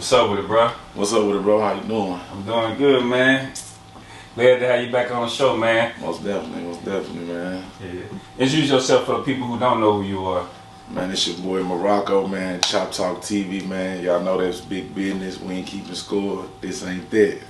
What's up with it, bro? What's up with it, bro? How you doing? I'm doing good, man. Glad to have you back on the show, man. Most definitely, man. Yeah. Introduce yourself for the people who don't know who you are. Man, it's your boy Morocco, man. Chop Talk TV, man. Y'all know that's big business. We ain't keeping score. This ain't that.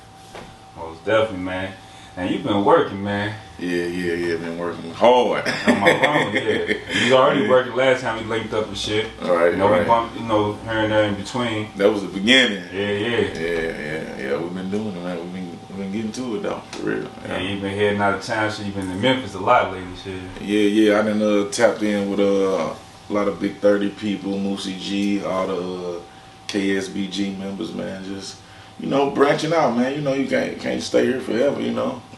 Most definitely, man. And you've been working, man. Yeah. Been working hard. On my own, yeah. You already working last time we linked up and shit. All right, we bumped, here and there in between. That was the beginning. Yeah. We've been doing it, man. We've been getting to it though, for real. Yeah, you've been heading out of town, so you've been in Memphis a lot lately, shit. Yeah. I done tapped in with a lot of Big 30 people, Moosey G, all the KSBG members, man. Just branching out, man. You can't stay here forever,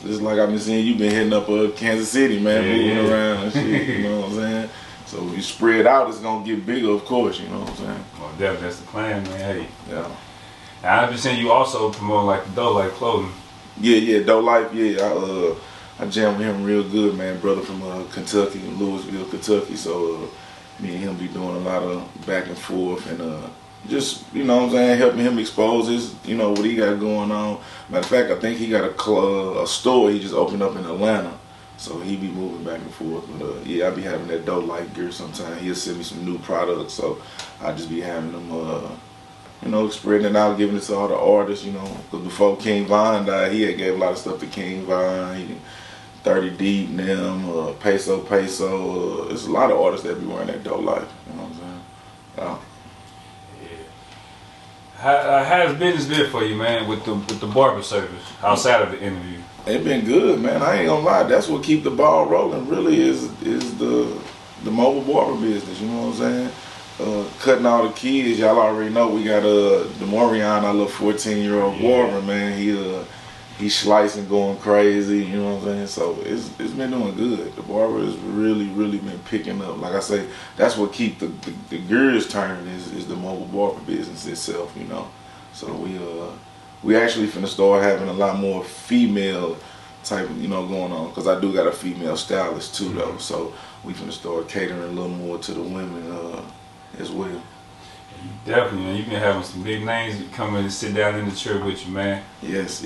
Just like I've been seeing you been hitting up Kansas City, man, moving around and shit, you know what I'm saying? So if you spread out, it's gonna get bigger, of course, you know what I'm saying? Well, definitely, that's the plan, man. Hey. Yeah. And I've been seeing you also promoting like the Doe Life clothing. Yeah, Doe Life, yeah. I jammed with him real good, man. Brother from Kentucky, Louisville, Kentucky. So me and him be doing a lot of back and forth and just, helping him expose his, what he got going on. Matter of fact, I think he got a store he just opened up in Atlanta. So he be moving back and forth. But I be having that Doe Life gear sometimes. He'll send me some new products. So I just be having them, spreading it out, giving it to all the artists, Because before King Von died, he had gave a lot of stuff to King Von. 30 Deep, them, Peso. There's a lot of artists that be wearing that Doe Life. You know what I'm saying? Yeah. How's business been for you, man, with the barber service outside of the interview? It been good, man. I ain't gonna lie. That's what keep the ball rolling. Really is the mobile barber business. You know what I'm saying? Cutting all the kids. Y'all already know we got Demorion, our little 14-year-old barber, man. He's slicing, going crazy. You know what I'm saying? So it's been doing good. The barber has really been picking up. Like I say, that's what keep the gears turning is the mobile barber business itself. So we actually finna start having a lot more female type, going on. Cause I do got a female stylist too, though. So we finna start catering a little more to the women as well. Definitely, man. You've been having some big names come in and sit down in the chair with you, man. Yes.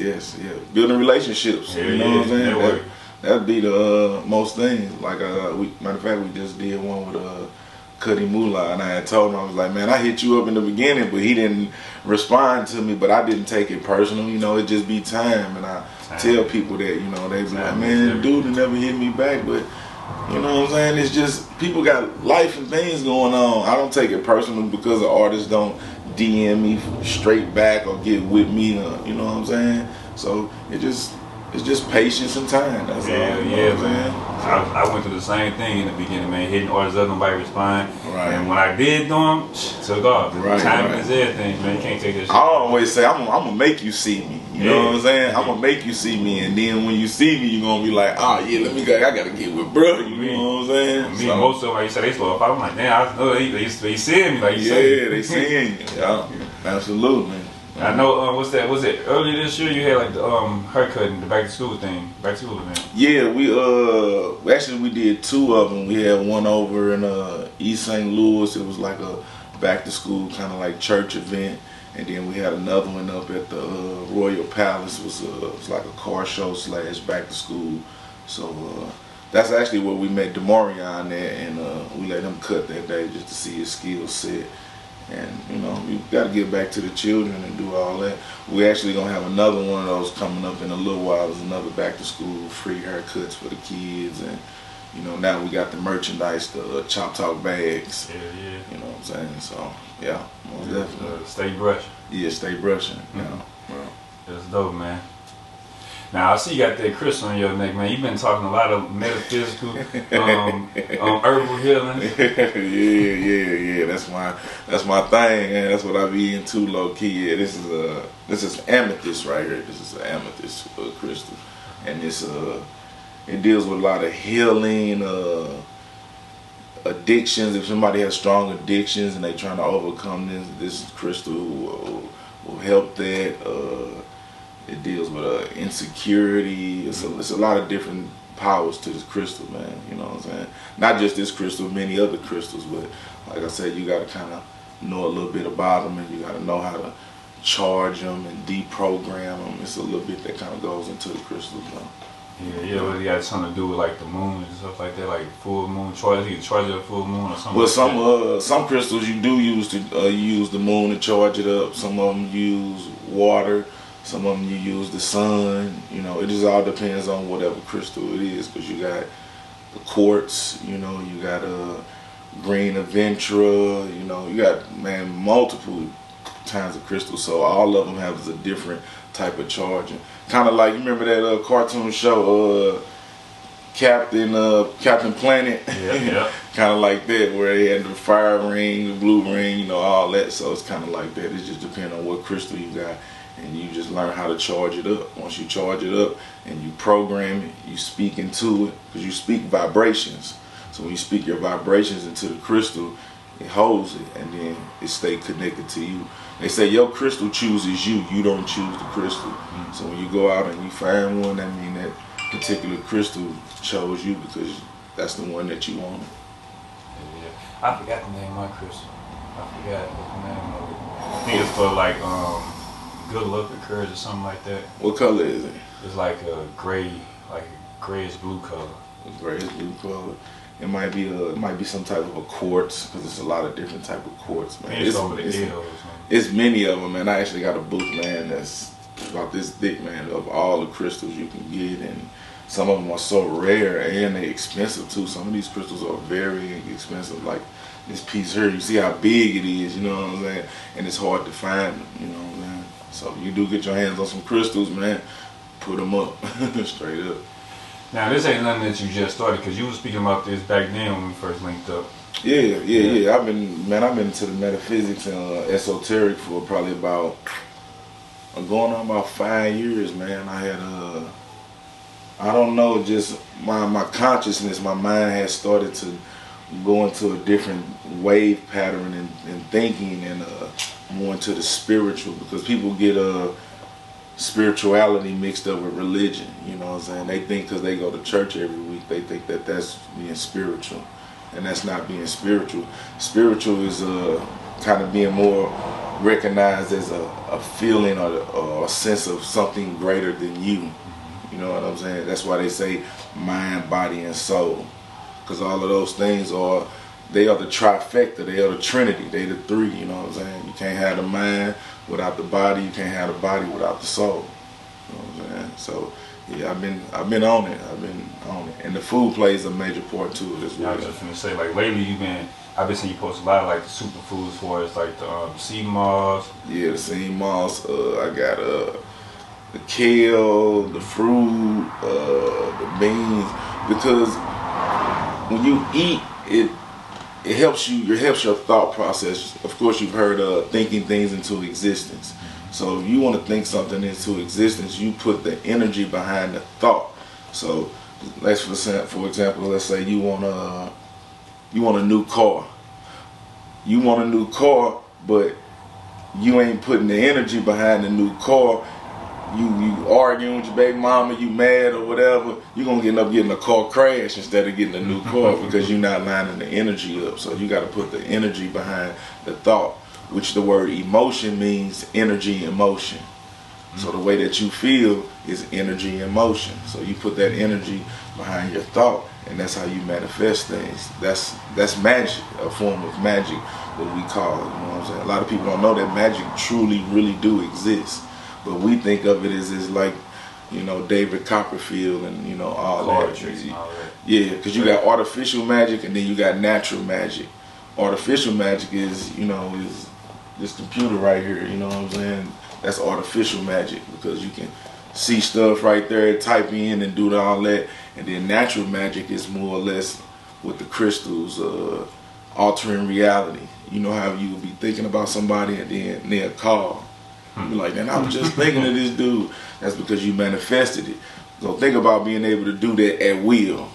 Building relationships. You know what I'm saying? That'd be the most things. Like, matter of fact, we just did one with Cuddy Moolah, and I had told him, I was like, man, I hit you up in the beginning, but he didn't respond to me, but I didn't take it personal. It just be time, and I tell people that, they be like, man, dude never hit me back, but you know what I'm saying? It's just people got life and things going on. I don't take it personal because the artists don't DM me straight back or get with me. You know what I'm saying? So it's just patience and time. That's all. You know what I'm saying? I went through the same thing in the beginning, man. Hitting artists up, nobody respond. Right. And when I did do them, took off. Time is everything, man. You can't take this shit. I always say, I'm gonna make you see me. You know what I'm saying? I'm gonna make you see me, and then when you see me, you're gonna be like, let me go. I gotta get with bro. You know what I'm saying? Me, most of them, like you said, they slow up. I'm like, damn, I know they seeing me, like you said. They seeing you. Yeah, absolutely. I know. Was it earlier this year? You had like the haircut, the back to school thing. Back to school event. Yeah, we did two of them. We had one over in East St. Louis. It was like a back to school kind of like church event, and then we had another one up at the Royal Palace. It was like a car show / back to school. So that's actually where we met Demorion there, and we let him cut that day just to see his skill set. And we got to get back to the children and do all that. We actually gonna have another one of those coming up in a little while. There's another back to school free haircuts for the kids, and now we got the merchandise, the Chop Talk bags. Yeah. You know what I'm saying? So yeah, most definitely. Stay brushing. Yeah, stay brushing. That's dope, man. Now I see you got that crystal on your neck, man. You've been talking a lot of metaphysical, herbal healing. Yeah. That's my thing, man. That's what I be into, low key. Yeah, this is amethyst right here. This is an amethyst crystal, and it deals with a lot of healing, addictions. If somebody has strong addictions and they trying to overcome this crystal will help that. It deals with insecurity. It's a lot of different powers to this crystal, man. You know what I'm saying? Not just this crystal, many other crystals, but like I said, you got to kind of know a little bit about them, and you got to know how to charge them and deprogram them. It's a little bit that kind of goes into the crystals, though. Yeah, well, it got something to do with like the moon and stuff like that, like full moon charge. You can charge it a full moon or something. Well, some crystals you do use to use the moon to charge it up. Some of them use water. Some of them you use the sun. You know, it just all depends on whatever crystal it is. Because you got the quartz. You know, you got green aventura. You know, you got multiple kinds of crystals. So all of them have a different type of charging. Kind of like, you remember that cartoon show, Captain Planet? Yeah. Kind of like that, where they had the fire ring, the blue ring, you know, all that. So it's kind of like that. It just depends on what crystal you got, and you just learn how to charge it up. Once you charge it up and you program it, you speak into it, because you speak vibrations. So when you speak your vibrations into the crystal, it holds it, and then it stays connected to you. They say your crystal chooses you. You don't choose the crystal. So when you go out and you find one, that means that particular crystal chose you, because that's the one that you wanted. Yeah. I forgot the name of my crystal. I forgot what the name of it. I think it's for like good luck or courage or something like that. What color is it? It's like a gray, like a grayish blue color. A grayish blue color. It might be some type of a quartz, because there's a lot of different type of quartz, man. It's many of them, man. I actually got a book, man, that's about this thick, man, of all the crystals you can get, and some of them are so rare and they expensive too. Some of these crystals are very expensive. Like this piece here, you see how big it is, you know what I'm saying? And it's hard to find them, you know what I'm saying? So if you do get your hands on some crystals, man, put them up, straight up. Now, this ain't nothing that you just started, because you were speaking about this back then when we first linked up. Yeah. I've been into the metaphysics and esoteric for probably about going on about 5 years, man. I had I don't know, just my consciousness, my mind has started to go into a different wave pattern and thinking, and more into the spiritual, because people get spirituality mixed up with religion, you know what I'm saying? They think because they go to church every week, they think that that's being spiritual, and that's not being spiritual. Spiritual is kind of being more recognized as a feeling or a sense of something greater than you. You know what I'm saying? That's why they say mind, body, and soul, because all of those things they are the trifecta, they are the trinity, they the three, you know what I'm saying? You can't have the mind without the body, you can't have the body without the soul. You know what I'm saying? So yeah, I've been on it. And the food plays a major part to it as well. I was just gonna say, like lately I've been seeing you post a lot of like the superfoods for us, like the sea moss. Yeah, the sea moss. I got the kale, the fruit, the beans, because when you eat it, it helps you. It helps your thought process. Of course, you've heard thinking things into existence. So if you want to think something into existence, you put the energy behind the thought. So let's, for example, let's say you want a new car. You want a new car, but you ain't putting the energy behind the new car. You arguing with your baby mama, you mad or whatever, you're going to end up getting a car crash instead of getting a new car, because you're not lining the energy up. So you got to put the energy behind the thought, which the word emotion means energy and motion. So the way that you feel is energy and motion. So you put that energy behind your thought, and that's how you manifest things. That's magic, a form of magic, what we call it. You know what I'm saying? A lot of people don't know that magic truly, really do exist. But we think of it as like, you know, David Copperfield and, you know, all that. Yeah, because you got artificial magic and then you got natural magic. Artificial magic is, you know, is this computer right here, you know what I'm saying? That's artificial magic, because you can see stuff right there, type in and do all that. And then natural magic is more or less with the crystals, altering reality. You know how you would be thinking about somebody and then they'll call. You're like, man, I was just thinking of this dude. That's because you manifested it. So think about being able to do that at will,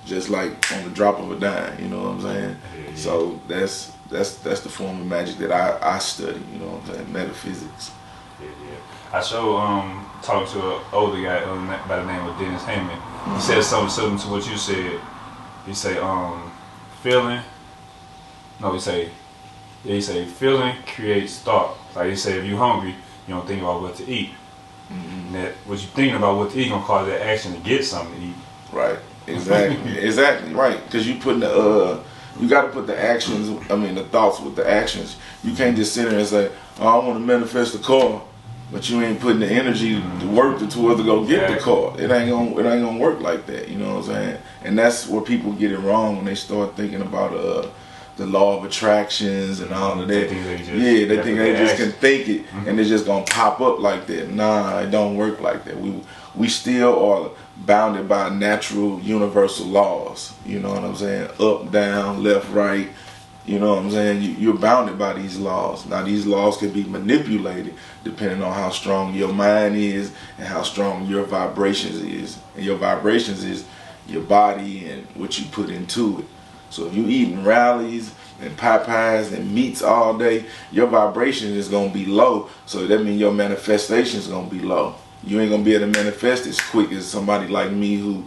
just like on the drop of a dime. You know what I'm saying? Yeah. So that's the form of magic that I study. You know what I'm saying? Metaphysics. Yeah. I talking to an older guy by the name of Dennis Heyman. He said something similar to what you said. He say feeling. No, he say feeling creates thought. Like he say, if you're hungry, you don't think about what to eat. And that what you're thinking about what to eat gonna cause that action to get something to eat. Right. Exactly. Exactly. Right. Because you putting the you got to put the actions. I mean, the thoughts with the actions. You can't just sit there and say, "Oh, I want to manifest a car," but you ain't putting the energy, the work towards to go get the car. It ain't gonna work like that. You know what I'm saying? And that's where people get it wrong when they start thinking about the law of attractions and all of that. They think they just can think it and it's just gonna pop up like that. Nah, it don't work like that. We still are bounded by natural universal laws. You know what I'm saying? Up, down, left, right. You know what I'm saying? You're bounded by these laws. Now these laws can be manipulated depending on how strong your mind is and how strong your vibrations is. And your vibrations is your body and what you put into it. So if you eating rallies and pie-pies and meats all day, your vibration is going to be low. So that means your manifestation is going to be low. You ain't going to be able to manifest as quick as somebody like me who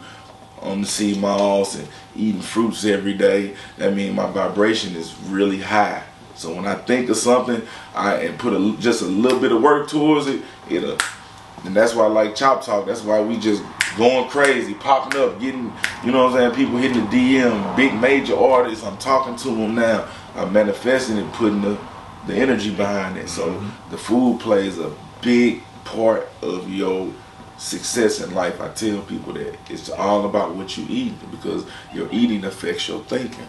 on the sea moss and eating fruits every day. That means my vibration is really high. So when I think of something, and put just a little bit of work towards it, and that's why I like Chop Talk. That's why we just going crazy, popping up, getting, you know what I'm saying, people hitting the DM, big major artists. I'm talking to them now. I'm manifesting and putting the energy behind it. So the food plays a big part of your success in life. I tell people that it's all about what you eat because your eating affects your thinking.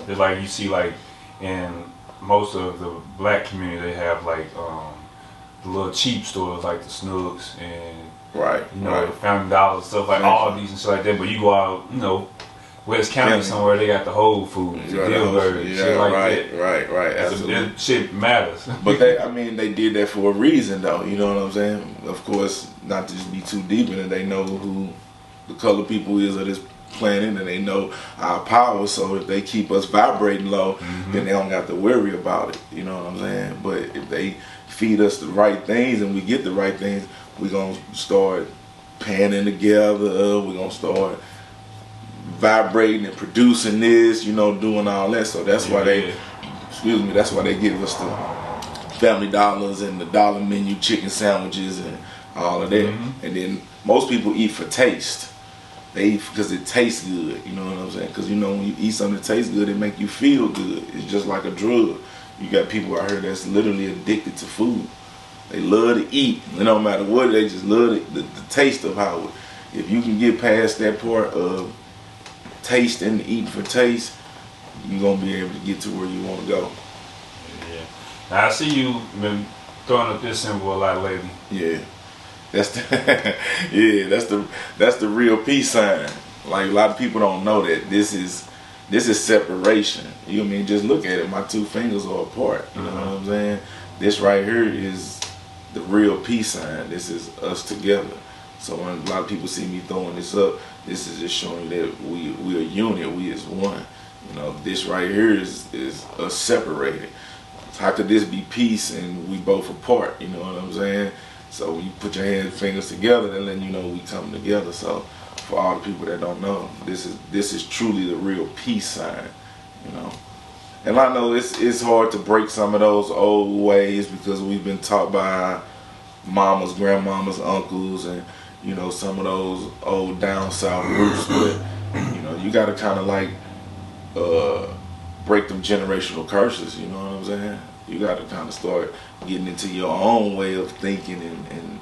It's like you see, like in most of the black community, they have like the little cheap stores like the Snooks and the Family Dollar, stuff like all these and stuff like that. But you go out, West County somewhere, they got the Whole Foods, the Dilbert, shit like that. Right. Absolutely. That shit matters. But they did that for a reason, though. You know what I'm saying? Of course, not to just be too deep in it. They know who the color people is of this planet, and they know our power. So if they keep us vibrating low, then they don't have to worry about it. You know what I'm saying? But if they feed us the right things and we get the right things, we're gonna start panning together. We're gonna start vibrating and producing this, doing all that. So that's why that's why they give us the Family Dollars and the dollar menu chicken sandwiches and all of that. And then most people eat for taste. They eat because it tastes good, you know what I'm saying? Because when you eat something that tastes good, it make you feel good. It's just like a drug. You got people out here that's literally addicted to food. They love to eat. No matter what, they just love the taste of how if you can get past that part of taste and eating for taste, you're going to be able to get to where you want to go. Yeah. Now I see you been throwing up this symbol a lot lately. Yeah. That's the real peace sign. Like a lot of people don't know that this is separation. You know what I mean? Just look at it. My two fingers are apart. You know what I'm saying? This right here is the real peace sign. This is us together. So when a lot of people see me throwing this up, this is just showing that we are unit. We is one. This right here is us separated. How could this be peace and we both apart? You know what I'm saying? So when you put your fingers together, then letting you know we come together. So for all the people that don't know, this is truly the real peace sign. And I know it's hard to break some of those old ways because we've been taught by our mamas, grandmamas, uncles, and some of those old down south roots. But you got to kind of like break them generational curses. You know what I'm saying? You got to kind of start getting into your own way of thinking and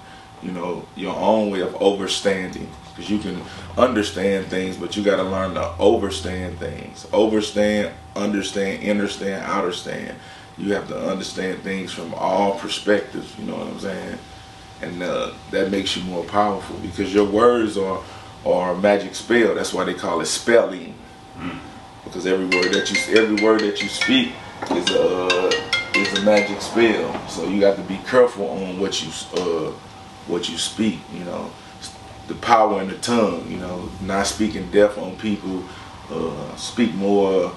your own way of overstanding. Because you can understand things, but you got to learn to overstand things. Overstand, understand, understand, outerstand. You have to understand things from all perspectives. You know what I'm saying? And that makes you more powerful because your words are a magic spell. That's why they call it spelling. Because every word that you speak is a magic spell. So you got to be careful on what you speak. The power in the tongue. Not speaking death on people. Speak more.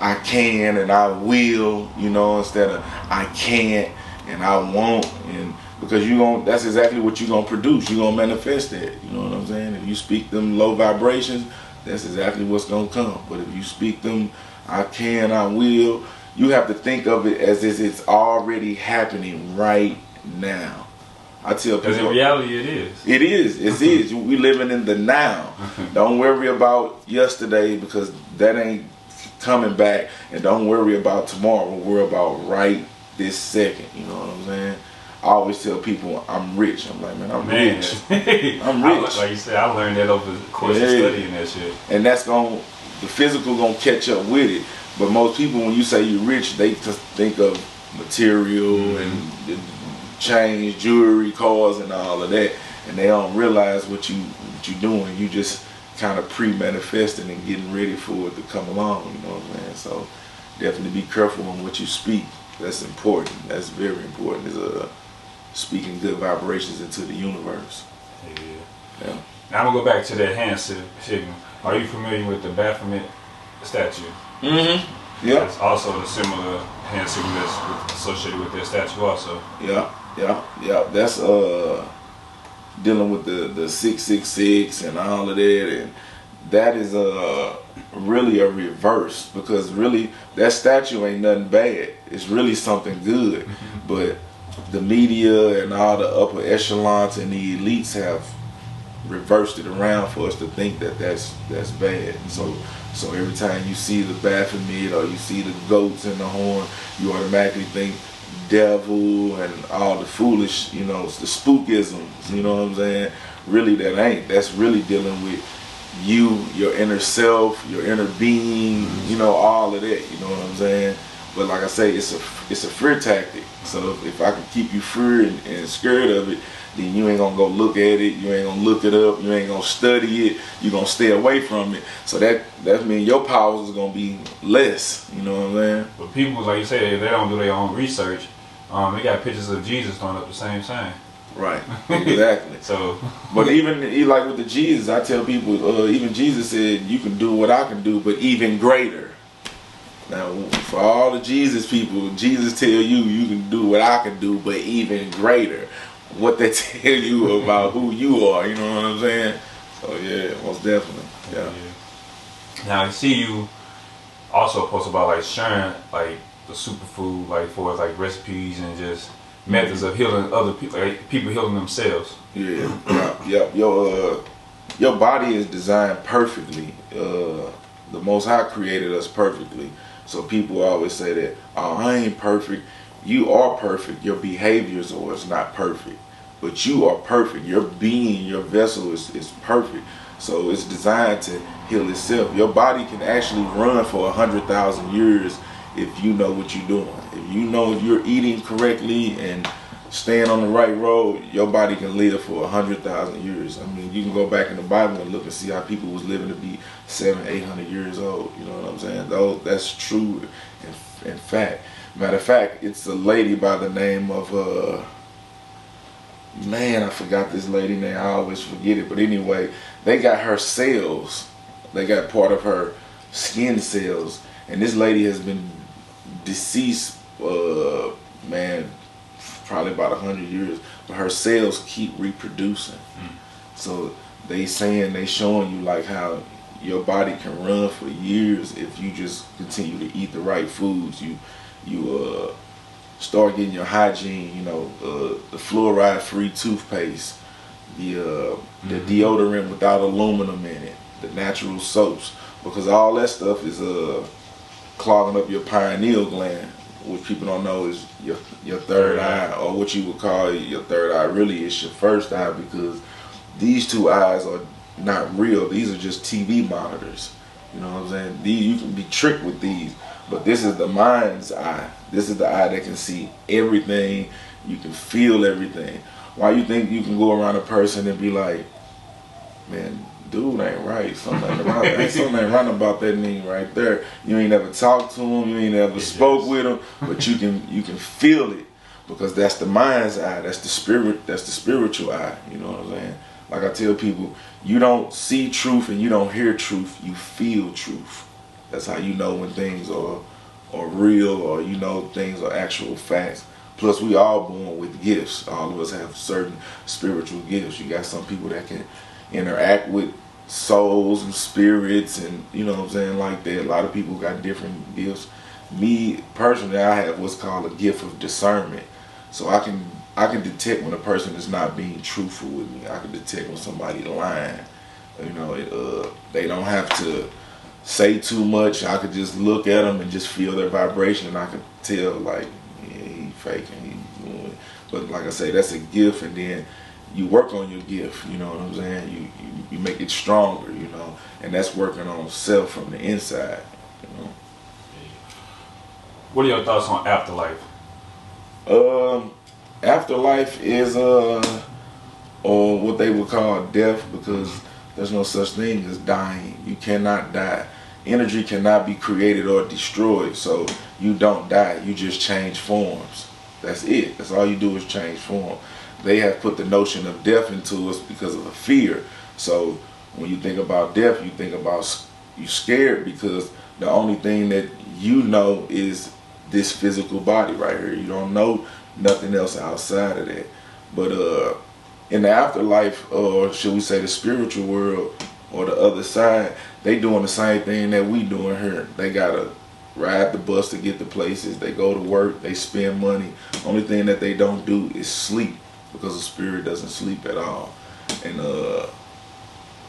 I can and I will. Instead of I can't and I won't. And because that's exactly what you're gonna produce. You're gonna manifest that. You know what I'm saying? If you speak them low vibrations, that's exactly what's gonna come. But if you speak them, I can, I will, you have to think of it as if it's already happening right now. I tell people, because in reality it is. It is. We living in the now. Don't worry about yesterday because that ain't coming back, and don't worry about tomorrow. Worry about right this second. You know what I'm saying? I always tell people I'm rich. I'm like, man, I'm rich. I'm rich. Like you said, I learned that over the course of studying that shit. And that's the physical gonna catch up with it. But most people, when you say you're rich, they just think of material and chains, jewelry, cars, and all of that, and they don't realize what you doing. You just kind of pre-manifesting and getting ready for it to come along. You know what I'm saying? So definitely be careful on what you speak. That's important. That's very important. Is speaking good vibrations into the universe. Yeah. Now I'm gonna go back to that hand signal. Are you familiar with the Baphomet Statue? Mm-hmm. Yeah. It's also a similar hand signal that's associated with that statue also. Yeah. That's dealing with the 666 and all of that, and that is really a reverse, because really that statue ain't nothing bad. It's really something good, but the media and all the upper echelons and the elites have reversed it around for us to think that that's bad. So every time you see the Baphomet or you see the goats and the horn, you automatically think devil and all the foolish, the spookisms, you know what I'm saying? Really that ain't. That's really dealing with you, your inner self, your inner being, all of that, you know what I'm saying? But like I say, it's a fear tactic. So if I can keep you feared and scared of it, then you ain't gonna go look at it, you ain't gonna look it up, you ain't gonna study it, you're gonna stay away from it. So that means your powers is gonna be less, you know what I'm saying? But people, like you say, they don't do their own research. They got pictures of Jesus throwing up the same time. Right, exactly. So, but even like with the Jesus, I tell people, even Jesus said, you can do what I can do, but even greater. Now, for all the Jesus people, Jesus tell you can do what I can do, but even greater. What they tell you about who you are, you know what I'm saying? So yeah, most definitely. Yeah. Now I see you also post about like sharing like the superfood, like for like recipes and just methods of healing other people, like people healing themselves. Yeah. Your body is designed perfectly. The Most High created us perfectly. So people always say that, oh, I ain't perfect. You are perfect. Your behaviors are not perfect, but you are perfect. Your being, your vessel is perfect. So it's designed to heal itself. Your body can actually run for 100,000 years if you know what you're doing. If you know if you're eating correctly and staying on the right road, your body can live for 100,000 years. I mean, you can go back in the Bible and look and see how people was living to be 700-800 years old. You know what I'm saying? That's true in fact. Matter of fact, it's a lady by the name of, I forgot this lady name. I always forget it. But anyway, they got her cells. They got part of her skin cells. And this lady has been deceased, probably about 100 years. But her cells keep reproducing. So they showing you like how your body can run for years if you just continue to eat the right foods. You start getting your hygiene, the fluoride-free toothpaste, the deodorant without aluminum in it, the natural soaps, because all that stuff is clogging up your pineal gland, which people don't know is your third eye, or what you would call your third eye really is your first eye, because these two eyes are not real. These are just TV monitors. You know what I'm saying? You can be tricked with these. But this is the mind's eye. This is the eye that can see everything. You can feel everything. Why you think you can go around a person and be like, man, dude ain't right. Something ain't right about that nigga right there. You ain't never talked to him. You ain't never spoke with him. But you can feel it, because that's the mind's eye. That's the spirit. That's the spiritual eye. You know what I'm saying? Like I tell people, you don't see truth and you don't hear truth. You feel truth. That's how you know when things are real, or things are actual facts. Plus, we all born with gifts. All of us have certain spiritual gifts. You got some people that can interact with souls and spirits, and like that. A lot of people got different gifts. Me personally, I have what's called a gift of discernment. So I I can detect when a person is not being truthful with me. I can detect when somebody lying. You know, they don't have to say too much. I could just look at them and just feel their vibration, and I could tell, like, yeah, he faking. But like I say, that's a gift, and then you work on your gift. You know what I'm saying? You make it stronger. You know, and that's working on self from the inside. You know. What are your thoughts on afterlife? Afterlife is or what they would call death, because there's no such thing as dying. You cannot die. Energy cannot be created or destroyed, so you don't die. You just change forms. That's it. That's all you do is change form. They have put the notion of death into us because of the fear. So when you think about death, you think about you scared because the only thing that you know is this physical body right here. You don't know nothing else outside of that. But in the afterlife, or should we say the spiritual world or the other side, they doing the same thing that we doing here. They gotta ride the bus to get to places. They go to work. They spend money. Only thing that they don't do is sleep, because the spirit doesn't sleep at all. And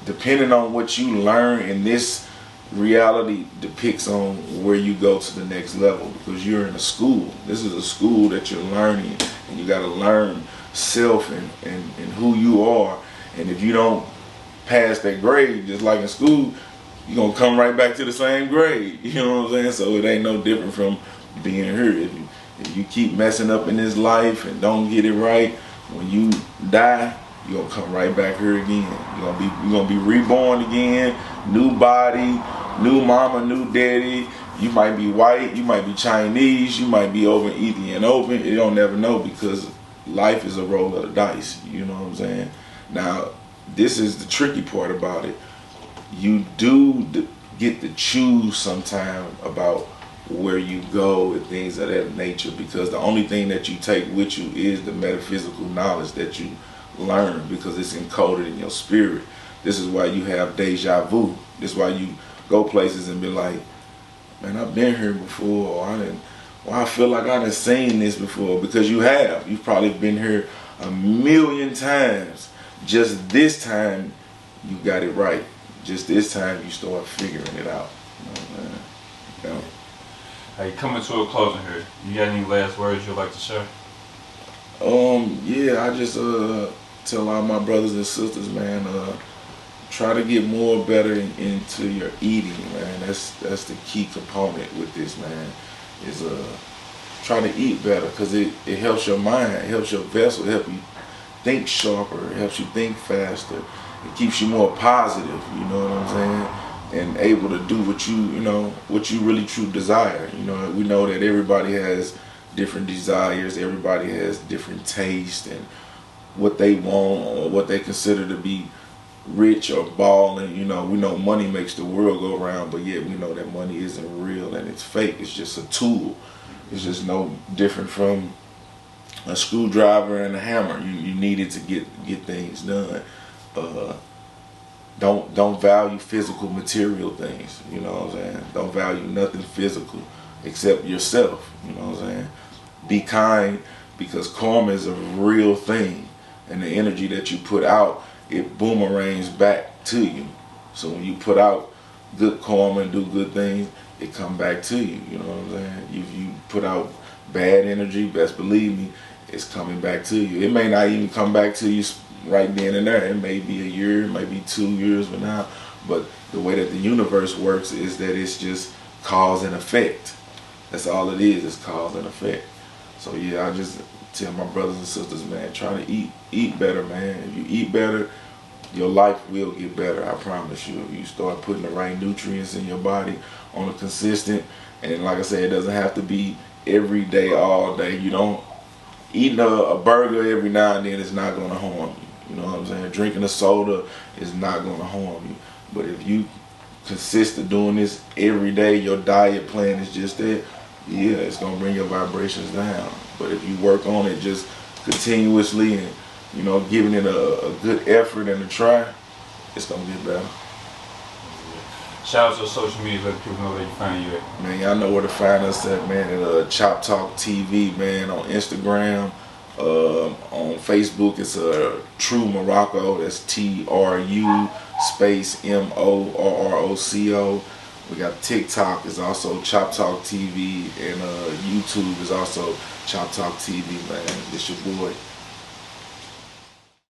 depending on what you learn in this reality depicts on where you go to the next level, because you're in a school. This is a school that you're learning, and you got to learn self and who you are. And if you don't pass that grade, just like in school, you're going to come right back to the same grade. You know what I'm saying? So it ain't no different from being here. If you keep messing up in this life and don't get it right, when you die, you're going to come right back here again. You're gonna be reborn again, new body, new mama, new daddy. You might be white, you might be Chinese, you might be over in Ethiopia. You don't never know, because life is a roll of the dice. You know what I'm saying? Now, this is the tricky part about it. You do get to choose sometime about where you go and things of that nature, because the only thing that you take with you is the metaphysical knowledge that you learn, because it's encoded in your spirit. This is why you have deja vu. This is why you go places and be like, man, I've been here before, or I feel like I done seen this before, because you have. You've probably been here a million times. Just this time you got it right. Just this time you start figuring it out. You know. Hey, coming to a closing here, you got any last words you'd like to share? Yeah, I just tell all my brothers and sisters, man, try to get more better into your eating, man. That's the key component with this, man. Is try to eat better, because it helps your mind, it helps your vessel, it helps you think sharper, it helps you think faster, it keeps you more positive, you know what I'm saying, and able to do what you really truly desire. You know, we know that everybody has different desires, everybody has different tastes and what they want or what they consider to be rich or balling. You know, we know money makes the world go around, but yet we know that money isn't real and it's fake. It's just a tool. It's just no different from a screwdriver and a hammer. You need it to get things done. Don't value physical material things. You know what I'm saying? Don't value nothing physical except yourself. You know what I'm saying? Be kind, because karma is a real thing, and the energy that you put out, it boomerangs back to you. So when you put out good karma and do good things, it come back to you. You know what I'm saying? If you put out bad energy, best believe me, it's coming back to you. It may not even come back to you right then and there. It may be a year, it may be 2 years from now. But the way that the universe works is that it's just cause and effect. That's all it is cause and effect. So yeah, I just tell my brothers and sisters, man, try to eat better, man. If you eat better, your life will get better, I promise you. If you start putting the right nutrients in your body on a consistent, and like I said, it doesn't have to be every day, all day. You don't eating a burger every now and then is not going to harm you. You know what I'm saying? Drinking a soda is not going to harm you. But if you consist of doing this every day, your diet plan is just that, yeah, it's going to bring your vibrations down. But if you work on it just continuously and, you know, giving it a good effort and a try, it's going to get better. Shout out to social media, let people know where you find you at. Man, y'all know where to find us at, man, at Chop Talk TV, man, on Instagram, On Facebook, it's Tru Morroco. That's TRU space MORROCO. We got TikTok is also Chop Talk TV, and YouTube is also Chop Talk TV. Man, it's your boy